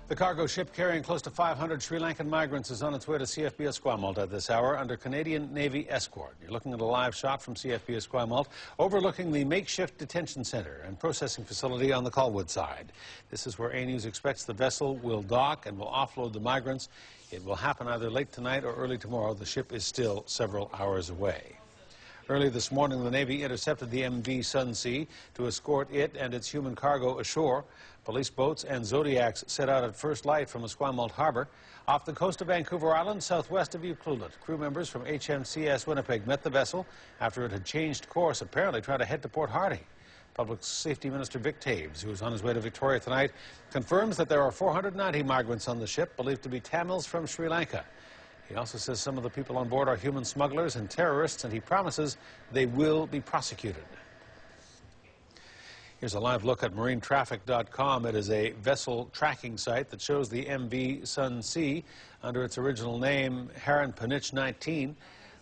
The cargo ship carrying close to 500 Sri Lankan migrants is on its way to CFB Esquimalt at this hour under Canadian Navy escort. You're looking at a live shot from CFB Esquimalt overlooking the makeshift detention center and processing facility on the Colwood side. This is where A News expects the vessel will dock and will offload the migrants. It will happen either late tonight or early tomorrow. The ship is still several hours away. Early this morning, the Navy intercepted the MV Sun to escort it and its human cargo ashore. Police boats and Zodiacs set out at first light from Esquimalt Harbour off the coast of Vancouver Island, southwest of Esquimalt. Crew members from HMCS Winnipeg met the vessel after it had changed course, apparently trying to head to Port Hardy. Public Safety Minister Vic Taves, who is on his way to Victoria tonight, confirms that there are 490 migrants on the ship, believed to be Tamils from Sri Lanka. He also says some of the people on board are human smugglers and terrorists, and he promises they will be prosecuted. Here's a live look at marinetraffic.com. It is a vessel tracking site that shows the MV Sun under its original name, Heron Penich 19.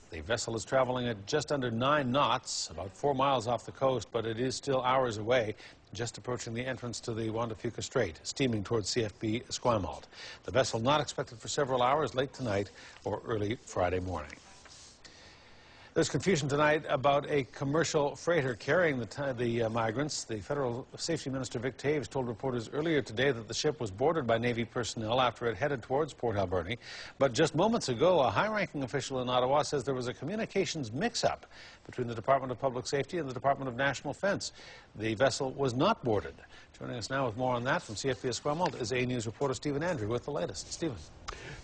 The vessel is traveling at just under 9 knots, about 4 miles off the coast, but it is still hours away, just approaching the entrance to the Juan de Fuca Strait, steaming towards CFB Esquimalt. The vessel not expected for several hours, late tonight or early Friday morning. There's confusion tonight about a commercial freighter carrying the migrants. The Federal Safety Minister Vic Taves told reporters earlier today that the ship was boarded by Navy personnel after it headed towards Port Alberni. But just moments ago, a high-ranking official in Ottawa says there was a communications mix-up between the Department of Public Safety and the Department of National Defence. The vessel was not boarded. Joining us now with more on that from CFB Esquimalt is A News reporter Stephen Andrew with the latest. Stephen.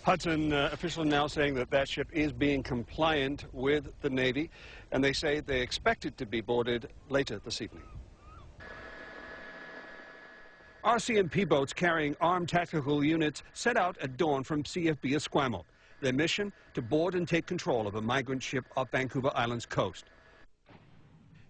Hudson, officials now saying that that ship is being compliant with the Navy, and they say they expect it to be boarded later this evening. RCMP boats carrying armed tactical units set out at dawn from CFB Esquimalt. Their mission, to board and take control of a migrant ship off Vancouver Island's coast.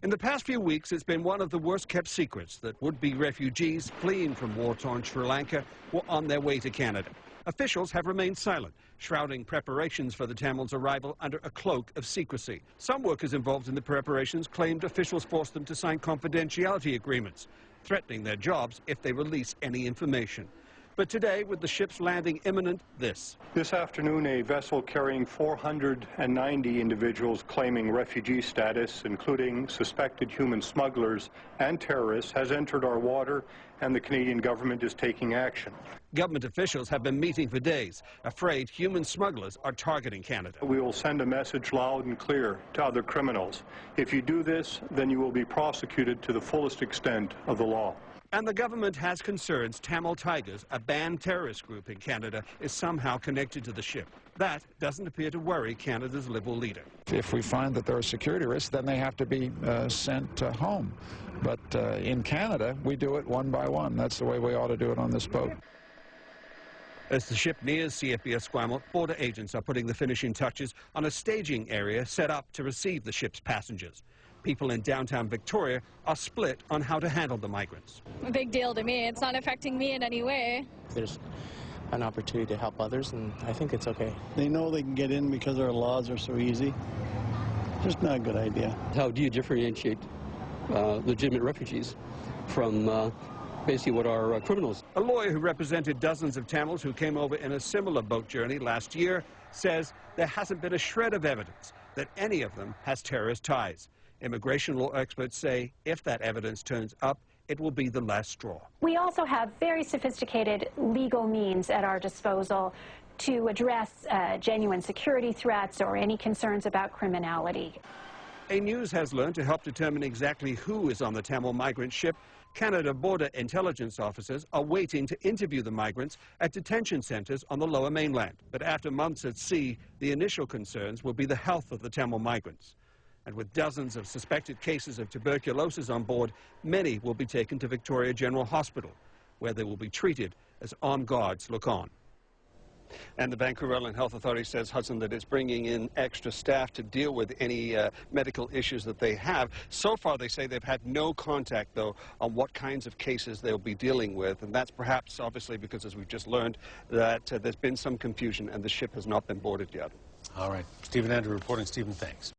In the past few weeks, it's been one of the worst-kept secrets that would-be refugees fleeing from war-torn Sri Lanka were on their way to Canada. Officials have remained silent, shrouding preparations for the Tamils' arrival under a cloak of secrecy. Some workers involved in the preparations claimed officials forced them to sign confidentiality agreements, threatening their jobs if they release any information. But today, with the ship's landing imminent, this afternoon, a vessel carrying 490 individuals claiming refugee status, including suspected human smugglers and terrorists, has entered our water, and the Canadian government is taking action. Government officials have been meeting for days, afraid human smugglers are targeting Canada. We will send a message loud and clear to other criminals. If you do this, then you will be prosecuted to the fullest extent of the law. And the government has concerns Tamil Tigers, a banned terrorist group in Canada, is somehow connected to the ship. That doesn't appear to worry Canada's Liberal leader. If we find that there are security risks, then they have to be sent home. But in Canada, we do it one by one. That's the way we ought to do it on this boat. As the ship nears CFB Esquimalt, border agents are putting the finishing touches on a staging area set up to receive the ship's passengers. People in downtown Victoria are split on how to handle the migrants. A big deal to me. It's not affecting me in any way. There's an opportunity to help others, and I think it's okay. They know they can get in because our laws are so easy. Just not a good idea. How do you differentiate legitimate refugees from basically what are criminals? A lawyer who represented dozens of Tamils who came over in a similar boat journey last year says there hasn't been a shred of evidence that any of them has terrorist ties. Immigration law experts say if that evidence turns up, it will be the last straw. We also have very sophisticated legal means at our disposal to address genuine security threats or any concerns about criminality. A News has learned to help determine exactly who is on the Tamil migrant ship. Canada border intelligence officers are waiting to interview the migrants at detention centers on the Lower Mainland. But after months at sea, the initial concerns will be the health of the Tamil migrants. And with dozens of suspected cases of tuberculosis on board, many will be taken to Victoria General Hospital, where they will be treated as armed guards look on. And the Vancouver Island Health Authority says, Hudson, that it's bringing in extra staff to deal with any medical issues that they have. So far, they say they've had no contact, though, on what kinds of cases they'll be dealing with. And that's perhaps, obviously, because, as we've just learned, that there's been some confusion and the ship has not been boarded yet. All right. Stephen Andrew reporting. Stephen, thanks.